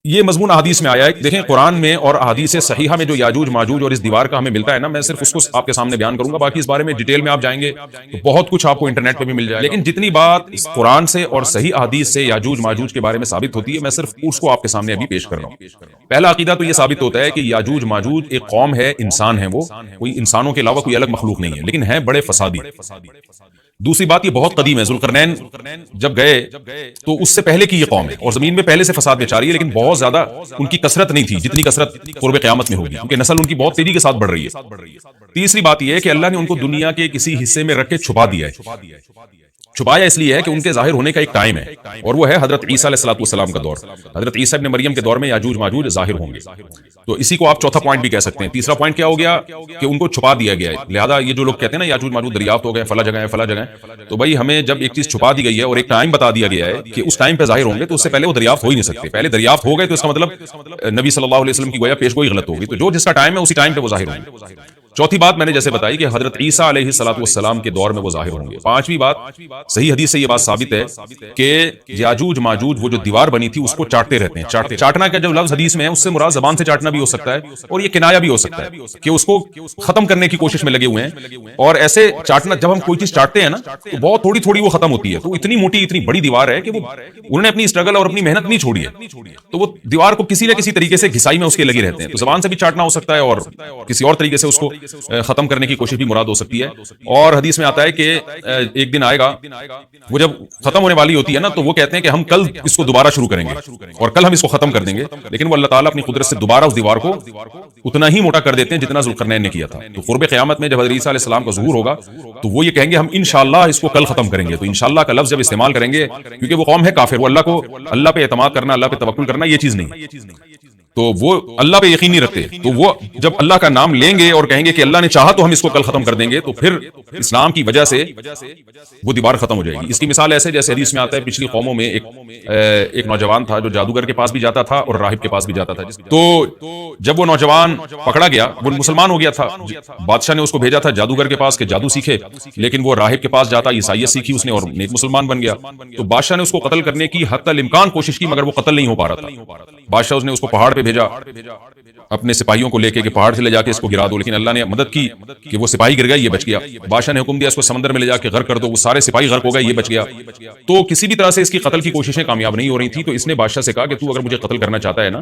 یہ مضمون احادیث میں آیا ہے. دیکھیں قرآن میں اور احادیث صحیحہ میں جو یاجوج ماجوج اور اس دیوار کا ہمیں ملتا ہے نا، میں صرف اس کو آپ کے سامنے بیان کروں گا. باقی اس بارے میں ڈیٹیل میں آپ جائیں گے تو بہت کچھ آپ کو انٹرنیٹ پہ بھی مل جائے گا. لیکن جتنی بات اس قرآن سے اور صحیح احادیث سے یاجوج ماجوج کے بارے میں ثابت ہوتی ہے، میں صرف اس کو آپ کے سامنے ابھی پیش کر رہا ہوں. پہلا عقیدہ تو یہ ثابت ہوتا ہے کہ یاجوج ماجوج ایک قوم ہے، انسان ہے، وہ کوئی انسانوں کے علاوہ کوئی الگ مخلوق نہیں ہے، لیکن ہیں بڑے فسادی. دوسری بات، یہ بہت قدیم ہے. ذوالقرنین جب گئے تو اس سے پہلے کی یہ قوم ہے اور زمین میں پہلے سے فساد مچا رہی ہے، لیکن بہت زیادہ ان کی کثرت نہیں تھی جتنی کثرت قرب قیامت میں ہوگی، کیونکہ نسل ان کی بہت تیزی کے ساتھ بڑھ رہی ہے. تیسری بات یہ ہے کہ اللہ نے ان کو دنیا کے کسی حصے میں رکھ کے چھپا دیا ہے. چھپایا اس لیے ہے کہ ان کے ظاہر ہونے کا ایک ٹائم ہے، اور وہ ہے حضرت عیسیٰ علیہ السلام کا دور. حضرت عیسیٰ ابن مریم کے دور میں یاجوج ماجوج ظاہر ہوں گے. تو اسی کو آپ چوتھا پوائنٹ بھی کہہ سکتے ہیں. تیسرا پوائنٹ کیا ہو گیا کہ ان کو چھپا دیا گیا ہے. لہذا یہ جو لوگ کہتے ہیں نا یاجوج ماجوج دریافت ہو گئے فلاں جگہ ہے فلاں جگہ ہے، تو بھائی ہمیں جب ایک چیز چھپا دی گئی ہے اور ایک ٹائم بتا دیا گیا ہے کہ اس ٹائم پہ ظاہر ہوں گے، تو اس سے پہلے وہ دریافت ہو ہی نہیں سکتے. پہلے دریافت ہو گئے تو اس کا مطلب نبی صلی اللہ علیہ وسلم کی گویا پیش گوئی غلط ہوگی. تو جو جس کا ٹائم ہے اسی ٹائم پہ وہ ظاہر ہوں گے. چوتھی بات میں نے جیسے بتائی کہ حضرت عیسیٰ علیہ السلام کے دور میں وہ ظاہر ہوں گے. پانچویں بات، صحیح حدیث سے یہ بات ثابت ہے کہ یاجوج ماجوج وہ جو دیوار بنی تھی اس کو چاٹتے رہتے ہیں. چاٹنا کا جو لفظ حدیث میں ہے اس سے مراد زبان سے چاٹنا بھی ہو سکتا ہے، اور یہ کنایا بھی ہو سکتا ہے کہ اس کو ختم کرنے کی کوشش میں لگے ہوئے ہیں. اور ایسے چاٹنا، جب ہم کوئی چیز چاٹتے ہیں نا تو بہت تھوڑی تھوڑی وہ ختم ہوتی ہے. تو اتنی موٹی اتنی بڑی دیوار ہے کہ وہ انہوں نے اپنی اسٹرگل اور اپنی محنت نہیں چھوڑی ہے، تو وہ دیوار کو کسی نہ کسی طریقے سے گھسائی میں اس کے لگے رہتے ہیں. تو زبان سے بھی چاٹنا ہو سکتا ہے اور کسی اور طریقے سے اس کو ختم کرنے کی کوشش بھی مراد ہو سکتی ہے. اور حدیث میں آتا ہے کہ ایک دن آئے گا وہ جب ختم ہونے والی ہوتی ہے نا، تو وہ کہتے ہیں کہ ہم کل اس کو دوبارہ شروع کریں گے اور کل ہم اس کو ختم کر دیں گے. لیکن وہ اللہ تعالیٰ اپنی قدرت سے دوبارہ اس دیوار کو اتنا ہی موٹا کر دیتے ہیں جتنا ذوالقرنین نے کیا تھا. تو قرب قیامت میں جب حضرت عیسیٰ علیہ السلام کا ظہور ہوگا تو وہ یہ کہیں گے ہم انشاءاللہ اس کو کل ختم کریں گے. تو انشاءاللہ کا لفظ جب استعمال کریں گے، کیونکہ وہ قوم ہے کافر، وہ اللہ پہ اعتماد کرنا، اللہ پہ توکل کرنا یہ چیز نہیں، تو وہ اللہ پہ یقین نہیں رکھتے. تو وہ جب اللہ کا نام لیں گے اور کہیں گے کہ اللہ نے چاہا تو ہم اس کو کل ختم کر دیں گے، تو پھر اسلام کی وجہ سے وہ دیوار ختم ہو جائے گی. اس کی مثال ایسے جیسے حدیث میں آتا ہے پچھلی قوموں میں ایک نوجوان تھا جو جادوگر کے پاس بھی جاتا تھا اور راہب کے پاس بھی جاتا تھا. تو جب وہ نوجوان پکڑا گیا، وہ مسلمان ہو گیا تھا، بادشاہ نے اس کو بھیجا تھا جادوگر کے پاس کہ جادو سیکھے، لیکن وہ راہب کے پاس جاتا، عیسائیت سیکھی اس نے اور نیک مسلمان بن گیا. تو بادشاہ نے اس کو قتل کرنے کی حتی الامکان کوشش کی، مگر وہ قتل نہیں ہو پا رہا تھا. بادشاہ نے اس کو پہاڑ پہ بھیجا اپنے سپاہیوں کو لے کے کہ پہاڑ سے لے جا کے اس کو گرا دو، لیکن اللہ نے مدد کی کہ وہ سپاہی گر گیا، یہ بچ گیا. بادشاہ نے حکم دیا اس کو سمندر میں لے جا کے غرق کر دو، وہ سارے سپاہی غرق ہو گئے، یہ بچ گیا. تو کسی بھی طرح سے اس کی قتل کی کوششیں کامیاب نہیں ہو رہی تھی. تو اس نے بادشاہ سے کہا کہ تو اگر مجھے قتل کرنا چاہتا ہے نا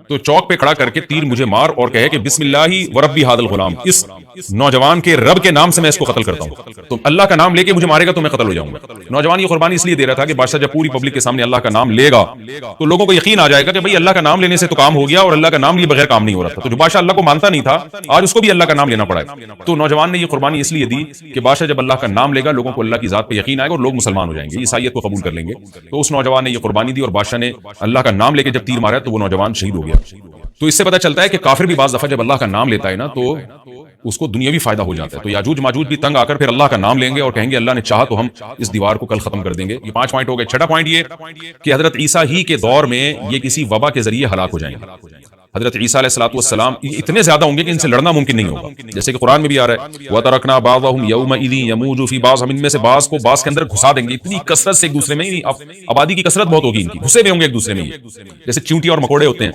تو چوک پہ کھڑا کر کے تیر مجھے مار اور کہے کہ بسم اللہ وربی ھذا الغلام، اس نوجوان کے رب کے نام سے میں اس کو قتل کرتا ہوں. تو اللہ کا نام لے کے مجھے مارے گا تو میں قتل ہو جاؤں گا. نوجوان یہ قربانی اس لیے دے رہا تھا کہ بادشاہ جب پوری پبلک کے سامنے اللہ کا نام لے گا تو لوگوں کو یقین آ جائے گا کہ بھئی اللہ کا نام لینے سے تو کام ہو گیا، اور اللہ کا نام لیے بغیر کام نہیں ہو رہا تھا. تو جو بادشاہ اللہ کو مانتا نہیں تھا آج اس کو بھی اللہ کا نام لینا پڑا ہے. تو نوجوان نے یہ قربانی اس لیے دی کہ بادشاہ جب اللہ کا نام لے گا لوگوں کو اللہ کی ذات پہ یقین آئے گا اور لوگ مسلمان ہو جائیں گے، عیسائیت کو قبول کر لیں گے. تو اس نوجوان نے یہ قربانی دی اور بادشاہ نے اللہ کا نام لے کے جب تیر مارا تو وہ نوجوان شہید ہو گیا. تو اس سے پتہ چلتا ہے کہ کافر بھی بعض دفعہ جب اللہ کا نام لیتا ہے نا تو اس کو دنیاوی فائدہ ہو جاتا ہے. تو یاجوج ماجوج بھی تنگ آ کر پھر اللہ کا نام لیں گے اور کہیں گے اللہ نے چاہا تو ہم اس دیوار کو کل ختم کر دیں گے. یہ 5 پوائنٹ ہو گئے. چھٹا پوائنٹ یہ کہ حضرت عیسیٰ ہی کے دور میں یہ کسی وبا کے ذریعے ہلاک ہو جائیں گے. حضرت عیسیٰ علیہ السلام اتنے زیادہ ہوں گے کہ ان سے لڑنا ممکن نہیں ہوگا، جیسے کہ قرآن میں بھی آ رہا ہے وَتَرَكْنَا بَعْضَهُمْ يَوْمَئِذٍ يَمُوجُ فِي بَعْضٍ، ہم ان میں سے بعض کو بعض کے اندر گھسا دیں گے. اتنی کثرت سے ایک دوسرے میں، آبادی کی کثرت بہت ہوگی ان کی، گھسے ہوئے ہوں گے ایک دوسرے میں جیسے چیونٹی اور مکوڑے ہوتے ہیں.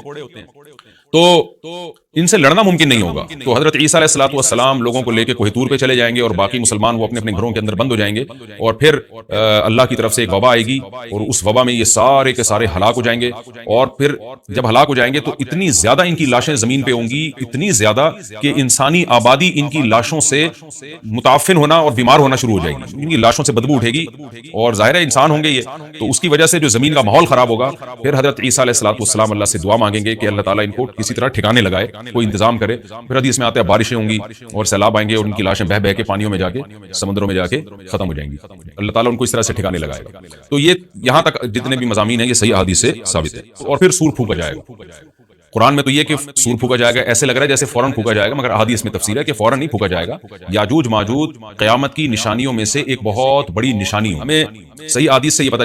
تو ان سے لڑنا ممکن نہیں ہوگا. تو حضرت عیسیٰ علیہ السلام لوگوں کو لے کے کوہ طور پہ چلے جائیں گے اور باقی مسلمان وہ اپنے اپنے گھروں کے اندر بند ہو جائیں گے، اور پھر اللہ کی طرف سے ایک وبا آئے گی اور اس وبا میں یہ سارے کے سارے ہلاک ہو جائیں گے. اور پھر جب ہلاک ہو جائیں گے تو اتنی زیادہ ان کی لاشیں زمین پہ ہوں گی، اتنی زیادہ کہ انسانی آبادی ان کی لاشوں سے متعفن ہونا اور بیمار ہونا شروع ہو جائے گی. ان کی لاشوں سے بدبو اٹھے گی اور ظاہر ہے انسان ہوں گے یہ، تو اس کی وجہ سے جو زمین کا ماحول خراب ہوگا. پھر حضرت عیسیٰ علیہ السلام اللہ سے دعا مانگیں گے کہ اللہ تعالیٰ ان کو کسی طرح ٹھکانے لگائے، کوئی انتظام کرے. پھر حدیث میں آتا ہے بارشیں ہوں گی اور سیلاب آئیں گے اور ان کی لاشیں بہہ بہہ کے پانیوں میں جا کے سمندروں میں جا کے ختم ہو جائیں گی. اللہ تعالیٰ ان کو اس طرح سے ٹھکانے لگائے گا. تو یہ یہاں تک جتنے بھی مضامین ہیں یہ صحیح احادیث سے ثابت ہے. اور پھر سور پھونکا جائے گا. قرآن میں تو یہ کہ سور پھونکا جائے گا، ایسے لگ رہا ہے جیسے فوراً پھونکا جائے گا، مگر احادیث میں تفسیر ہے کہ فوراً نہیں پھونکا جائے گا۔ یاجوج ماجوج قیامت کی نشانیوں میں سے ایک بہت بڑی نشانی ہے۔ ہمیں صحیح حدیث سے یہ پتہ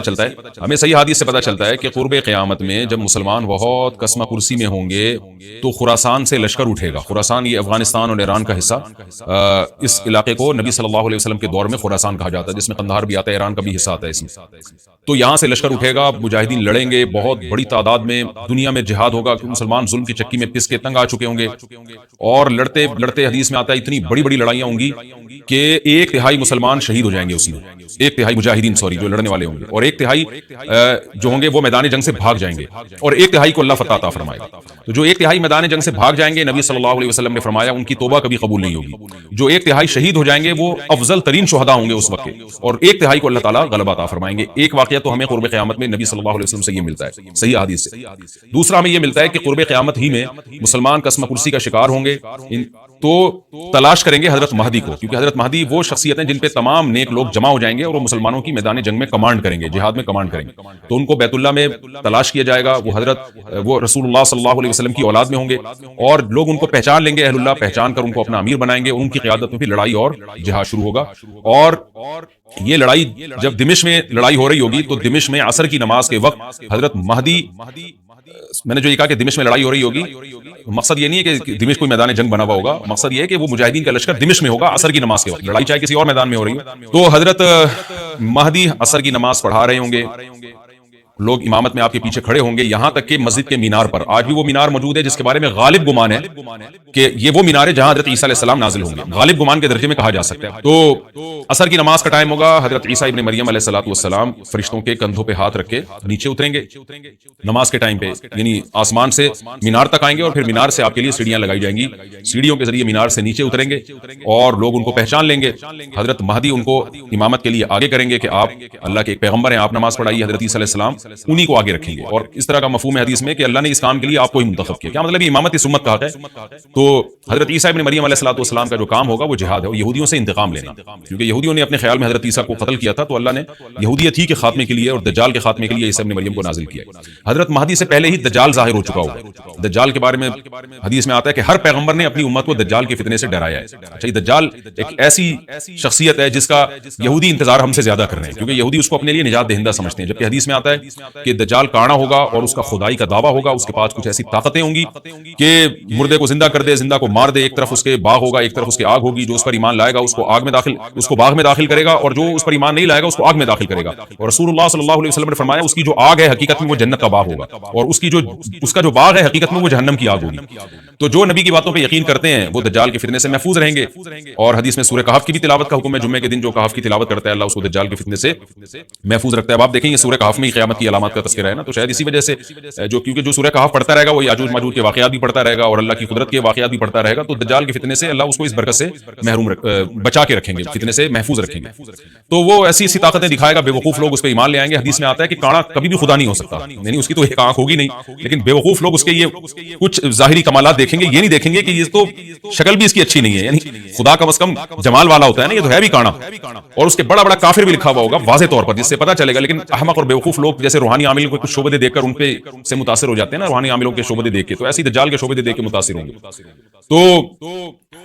چلتا ہے کہ قرب قیامت میں جب مسلمان بہت قسمہ کرسی میں ہوں گے تو خراسان سے لشکر اٹھے گا۔ خراسان یہ افغانستان اور ایران کا حصہ، اس علاقے کو نبی صلی اللہ علیہ وسلم کے دور میں خراسان کہا جاتا ہے، جس میں قندھار بھی آتا ہے، ایران کا بھی حصہ آتا ہے اس میں۔ تو یہاں سے لشکر اٹھے گا، مجاہدین لڑیں گے، بہت بڑی تعداد میں دنیا میں جہاد ہوگا، کہ مسلمان ظلم کی چکی میں پس کے تنگ آ چکے ہوں گے، اور لڑتے لڑتے حدیث میں آتا ہے اتنی بڑی بڑی لڑائیاں ہوں گی کہ 1/3 مسلمان شہید ہو جائیں گے، اسی میں 1/3 مجاہدین جو لڑنے والے ہوں گے، اور 1/3 جو ہوں گے وہ میدان جنگ سے بھاگ جائیں گے، اور 1/3 کو اللہ فتح عطا فرمائے گا۔ تو جو 1/3 میدان جنگ سے بھاگ جائیں گے، نبی صلی اللہ علیہ وسلم نے فرمایا ان کی توبہ کبھی قبول نہیں ہوگی۔ جو 1/3 شہید ہو جائیں گے وہ افضل ترین شہداء ہوں گے اس وقت کے، اور 1/3 کو اللہ تعالیٰ غلبہ عطا فرمائیں گے۔ ایک واقعہ تو ہمیں قرب قیامت میں نبی صلی اللہ علیہ وسلم سے یہ ملتا ہے صحیح حدیث سے۔ دوسرا ہمیں یہ ملتا ہے کہ قرب قیامت ہی میں مسلمان قسمہ کرسی کا شکار ہوں گے، تو تلاش کریں گے حضرت مہدی کو، کیونکہ حضرت مہدی وہ شخصیت ہیں جن پہ تمام نیک لوگ جمع ہو جائیں گے اور وہ مسلمانوں کی میدان جنگ میں کمانڈ کریں گے، جہاد میں کمانڈ کریں گے۔ تو ان کو بیت اللہ میں تلاش کیا جائے گا، وہ رسول اللہ صلی اللہ علیہ وسلم کی اولاد میں ہوں گے، اور لوگ ان کو پہچان لیں گے، اہل اللہ پہچان کر ان کو اپنا امیر بنائیں گے، ان کی قیادت میں بھی لڑائی اور جہاد شروع ہوگا۔ اور یہ لڑائی جب دمشق میں لڑائی ہو رہی ہوگی تو دمشق میں عصر کی نماز کے وقت حضرت مہدی، میں نے جو یہ کہا کہ دمشق میں لڑائی ہو رہی ہوگی، مقصد یہ نہیں ہے کہ دمشق کوئی میدان جنگ بنا ہوا ہوگا، مقصد یہ ہے کہ وہ مجاہدین کا لشکر دمشق میں ہوگا عصر کی نماز کے وقت، لڑائی چاہے کسی اور میدان میں ہو رہی ہو، تو حضرت مہدی عصر کی نماز پڑھا رہے ہوں گے، لوگ امامت میں آپ کے پیچھے کھڑے ہوں گے، یہاں تک کہ مسجد کے مینار پر آج بھی وہ مینار موجود ہے جس کے بارے میں غالب گمان ہے کہ یہ وہ مینار ہے جہاں حضرت عیسیٰ علیہ السلام نازل ہوں گے، غالب گمان کے درجے میں کہا جا سکتا ہے۔ تو عصر کی نماز کا ٹائم ہوگا، حضرت عیسیٰ ابن مریم علیہ السلام فرشتوں کے کندھوں پہ ہاتھ رکھ کے نیچے اتریں گے نماز کے ٹائم پہ، یعنی آسمان سے مینار تک آئیں گے، اور پھر مینار سے آپ کے لیے سیڑھیاں لگائی جائیں گی، سیڑھیوں کے ذریعے مینار سے نیچے اتریں گے، اور لوگ ان کو پہچان لیں گے۔ حضرت مہدی ان کو امامت کے لیے آگے کریں گے کہ آپ اللہ کے ایک پیغمبر ہیں، آپ نماز پڑھائیے، حضرت عیسیٰ علیہ السلام انہی کو آگے رکھیں گے، اور اس طرح کا مفہوم ہے حدیث میں کہ اللہ نے اس کام کے لیے آپ کو ہی منتخب کیا۔ کیا مطلب یہ امامت اس امت کا حق ہے؟ تو حضرت عیسیٰ ابن مریم علیہ السلام کا جو کام ہوگا وہ جہاد ہے، اور یہودیوں سے انتقام لینا، کیونکہ یہودیوں نے اپنے خیال میں حضرت عیسیٰ کو قتل کیا تھا، تو اللہ نے یہودیت ہی کے خاتمے کے لیے اور دجال کے خاتمے کے لیے عیسیٰ ابن مریم کو نازل کیا۔ حضرت مہدی سے پہلے ہی دجال ظاہر ہو چکا ہوگا، دجال کے بارے میں حدیث میں آتا ہے کہ ہر پیغمبر نے اپنی امت کو دجال کے فتنے سے ڈرایا ہے۔ اچھا، یہ دجال ایک ایسی شخصیت ہے جس کا یہودی انتظار ہم سے زیادہ کر رہے ہیں، کیونکہ یہودی اس کو اپنے لیے نجات دہندہ سمجھتے ہیں، جبکہ حدیث میں آتا ہے کہ دجال کانا ہوگا اور اس کا خدائی کا دعویٰ ہوگا، اس کے پاس کچھ ایسی طاقتیں ہوں گی کہ مردے کو زندہ کر دے، زندہ کو مار دے، ایک طرف اس کے باغ ہوگا، ایک طرف اس کی آگ ہوگی، جو اس پر ایمان لائے گا اس کو باغ میں داخل کرے گا، اور جو اس پر ایمان نہیں لائے گا اس کو آگ میں داخل کرے گا۔ اور رسول اللہ صلی اللہ علیہ وسلم نے فرمایا اس کی جو آگ ہے حقیقت میں وہ جنت کا باغ ہوگا، اور اس کا جو باغ ہے حقیقت میں وہ جہنم کی آگ ہوگی۔ تو جو نبی کی باتوں پہ یقین کرتے ہیں وہ دجال کے فتنے سے محفوظ رہیں گے، اور حدیث میں سورہ کہف کی بھی تلاوت کا حکم ہے، جمعے کے دن جو کہف کی تلاوت کرتا ہے اللہ اس کو دجال کے فتنے سے محفوظ رکھتا ہے۔ اب آپ دیکھیں یہ سورہ کہف میں ہی قیامت کی علامات کا تذکرہ ہے نا، تو شاید اسی وجہ سے کیونکہ جو سورہ کہف پڑھتا رہے گا وہ یاجوج ماجوج کے واقعات بھی پڑھتا رہے گا اور اللہ کی قدرت کے واقعات بھی پڑھتا رہے گا، تو دجال کے فتنے سے اللہ اس کو اس برکت سے بچا کے رکھیں گے، فتنے سے محفوظ رکھیں گے۔ تو وہ ایسی طاقتیں دکھائے گا، بے وقوف لوگ اس پہ ایمان لے آئیں گے۔ حدیث میں آتا ہے کہ کانا کبھی بھی خدا نہیں ہو سکتا، یعنی اس کی تو ایک آنکھ ہوگی نہیں، لیکن بے وقوف لوگ اس کے یہ کچھ ظاہری کمالات دیکھیں گے، یہ نہیں دیکھیں گے کہ یہ تو شکل بھی اس کی اچھی نہیں ہے، یعنی خدا کم از کم جمال والا ہوتا ہے نا، یہ تو ہے بھی کانا، اور اس کے بڑا بڑا کافر بھی لکھا ہوا ہوگا واضح طور پر، جس سے پتہ چلے گا۔ لیکن احمق اور بیوقوف لوگ جیسے روحانی عامل کو کچھ شعبے دیکھ کر ان پہ سے متاثر ہو جاتے ہیں نا، روحانی عاملوں کے شعبے دیکھ کے، تو ایسی دجال کے شعبے دیکھ کے متاثر ہوں گے۔ تو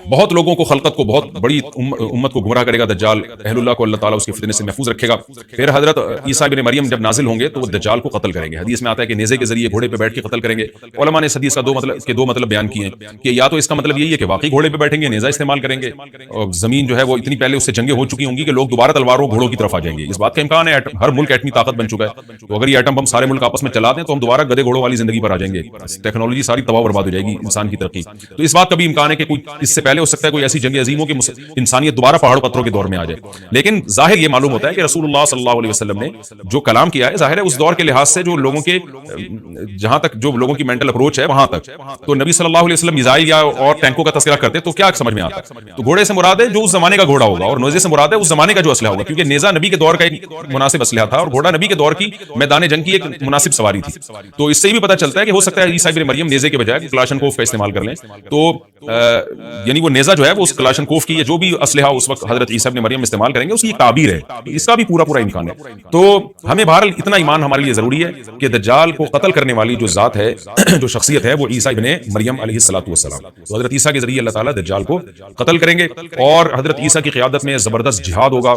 بہت لوگوں کو، خلقت کو، بہت بڑی امت کو گمراہ کرے گا دجال، اہل اللہ کو اللہ تعالیٰ اس کے فتنے سے محفوظ رکھے گا۔ پھر حضرت عیسیٰ ابن مریم جب نازل ہوں گے تو وہ دجال کو قتل کریں گے۔ حدیث میں آتا ہے کہ نیزے کے ذریعے گھوڑے پہ بیٹھ کے قتل کریں گے۔ علماء نے اس حدیث کا دو مطلب بیان کیے ہیں کہ یا تو اس کا مطلب یہی ہے کہ واقعی گھوڑے پہ بیٹھیں گے، نیزہ استعمال کریں گے، اور زمین جو ہے وہ اتنی پہلے اس سے جنگیں ہو چکی ہوں گی کہ لوگ دوبارہ تلواروں گھوڑوں کی طرف آ جائیں گے۔ اس بات کا امکان ہے، ہر ملک ایٹمی طاقت بن چکا ہے، تو اگر یہ ایٹم بم سارے ملک آپس میں چلا دیں تو ہم دوبارہ گدے گھوڑوں والی زندگی پر آ جائیں گے، ٹیکنالوجی ساری تباہ برباد ہو جائے گی، انسان کی ترقی۔ تو اس بات کا بھی امکان ہے کہ کوئی اس سے پہلے ہو سکتا ہے کوئی ایسی جنگ عظیم ہو کہ انسانیت دوبارہ پہاڑ پتھروں کے دور میں آ جائے۔ لیکن ظاہر یہ معلوم ہوتا ہے کہ رسول اللہ صلی اللہ علیہ وسلم نے جو کلام کیا ہے، ظاہر ہے اس دور کے لحاظ سے جو لوگوں کے جہاں تک جو لوگوں کی مینٹل اپروچ ہے وہاں تک، تو نبی صلی اللہ علیہ وسلم میزائل یا اور ٹینکوں کا تذکرہ کرتے تو کیا سمجھ میں آتا ہے؟ تو گھوڑے سے مراد ہے جو اس زمانے کا گھوڑا ہوگا، اور نیزے سے مراد ہے اس زمانے کا جو اسلحہ ہوگا، کیونکہ نیزہ نبی کے دور کا ایک مناسب اسلحہ تھا اور گھوڑا نبی کے دور کی میدان جنگ کی ایک مناسب سواری تھی. تو اس سے یہ بھی پتہ چلتا ہے کہ ہو سکتا ہے عیسیٰ ابن مریم نیزے کے بجائے کلاشنکوف کا استعمال کر لیں. تو یعنی وہ نیزہ جو ہے وہ اس کلاشنکوف کی جو بھی اسلحہ اس وقت حضرت عیسیٰ ابن مریم استعمال کریں گے اس کی تعبیر ہے. اس کا بھی پورا امکان ہے. تو ہمیں بہرحال اتنا ایمان ہمارے لیے ضروری ہے کہ دجال کو قتل کرنے والی جو ذات ہے جو شخصیت ہے وہ عیسیٰ ابن مریم علیہ الصلوۃ والسلام. تو حضرت عیسیٰ کے ذریعے اللہ تعالیٰ دجال کو قتل کریں گے اور حضرت عیسیٰ کی قیادت میں زبردست جہاد ہوگا.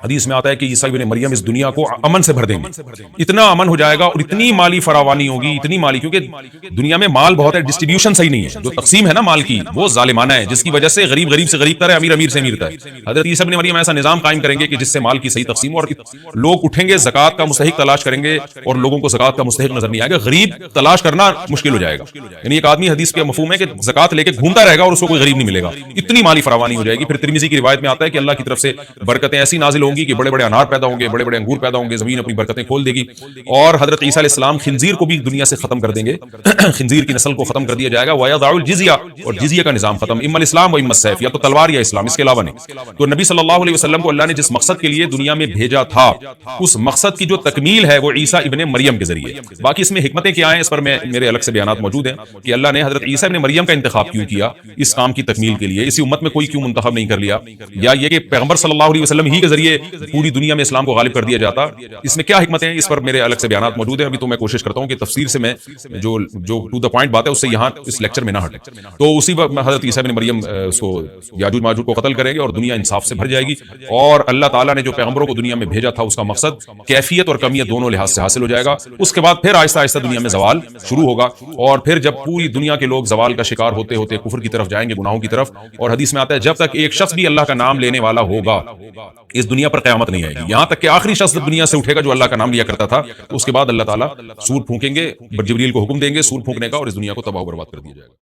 حدیث میں آتا ہے کہ عیسیٰ ابن مریم اس دنیا کو امن سے بھر دیں گے. اتنا امن ہو جائے گا اور اتنی مالی فراوانی ہوگی, اتنی مالی, کیونکہ دنیا میں مال بہت ہے, ڈسٹریبیوشن صحیح نہیں ہے. جو تقسیم ہے نا مال کی وہ ظالمانہ ہے, جس کی وجہ سے غریب غریب سے غریب تر ہے, امیر امیر سے امیر تر. حضرت عیسیٰ ابن مریم ایسا نظام قائم کریں گے کہ جس سے مال کی صحیح تقسیم اور لوگ اٹھیں گے, زکات کا مستحق تلاش کریں گے اور لوگوں کو زکات کا مستحق نظر نہیں آئے گا. غریب تلاش کرنا مشکل ہو جائے گا. یعنی ایک آدمی, حدیث کا مفہوم ہے کہ زکات لے کے گھومتا رہے گا اور اس کو کوئی غریب نہیں ملے گا. اتنی مالی فراوانی ہو جائے گی. پھر ترمذی کی روایت میں آتا ہے کہ اللہ کی طرف سے برکتیں ایسی نازل ہوں گی کہ بڑے بڑے انار پیدا ہوں گے, بڑے بڑے انگور پیدا ہوں گے, زمین اپنی برکتیں کھول دے گی. اور حضرت عیسیٰ علیہ السلام خنزیر کو بھی دنیا سے ختم کر دیں گے, خنزیر کی نسل کو ختم کر دیا جائے گا. وَيَضَعُ الْجِزْيَةَ, اور جزیہ کا نظام ختم. اما الاسلام و اما السیف, یا تو تلوار یا اسلام, اس کے علاوہ نہیں. تو نبی صلی اللہ علیہ وسلم کو اللہ نے جس مقصد کے لیے دنیا میں بھیجا تھا اس مقصد کی جو تکمیل ہے وہ عیسیٰ ابن مریم کے ذریعے. باقی اس میں حکمتیں کیا ہیں اس پر میرے الگ سے بیانات موجود ہیں کہ اللہ نے حضرت عیسیٰ ابن مریم کا انتخاب کیوں کیا اس کام کی تکمیل کے لیے, اسی امت میں کوئی کیوں منتخب نہیں کر لیا, یا یہ کہ پیغمبر صلی اللہ علیہ وسلم ہی کے ذریعے پوری دنیا میں اسلام کو غالب کر دیا جاتا. اس میں کیا حکمتیں ہیں اس پر میرے الگ سے بیانات موجود ہیں. ابھی تو میں کوشش کرتا ہوں کہ تفسیر سے میں جو ٹو دا پوائنٹ بات ہے اس سے یہاں اس لیکچر میں نہ ہٹے. تو اسی وقت حضرت عیسیٰ ابن مریم اس کو یاجوج ماجوج کو قتل کریں گے اور دنیا انصاف سے بھر جائے گی. اور اللہ تعالیٰ نے جو پیغمبروں کو دنیا میں بھیجا تھا اس کا مقصد کیفیت اور کمیت دونوں لحاظ سے حاصل ہو جائے گا. اس کے بعد پھر آہستہ آہستہ دنیا میں زوال شروع ہوگا, اور پھر جب پوری دنیا کے لوگ زوال کا شکار ہوتے ہوتے کفر کی طرف جائیں گے, گناہوں کی طرف. اور حدیث میں آتا ہے جب تک ایک شخص بھی اللہ کا نام لینے والا ہوگا اس دنیا پر قیامت نہیں آئے گی, یہاں تک کہ آخری شخص دنیا سے اٹھے گا جو اللہ کا نام لیا کرتا تھا. اس کے بعد اللہ تعالیٰ سور پھونکیں گے, جبریل کو حکم دیں گے سور پھونکنے کا, اور اس دنیا کو تباہ و برباد کر دیا جائے گا.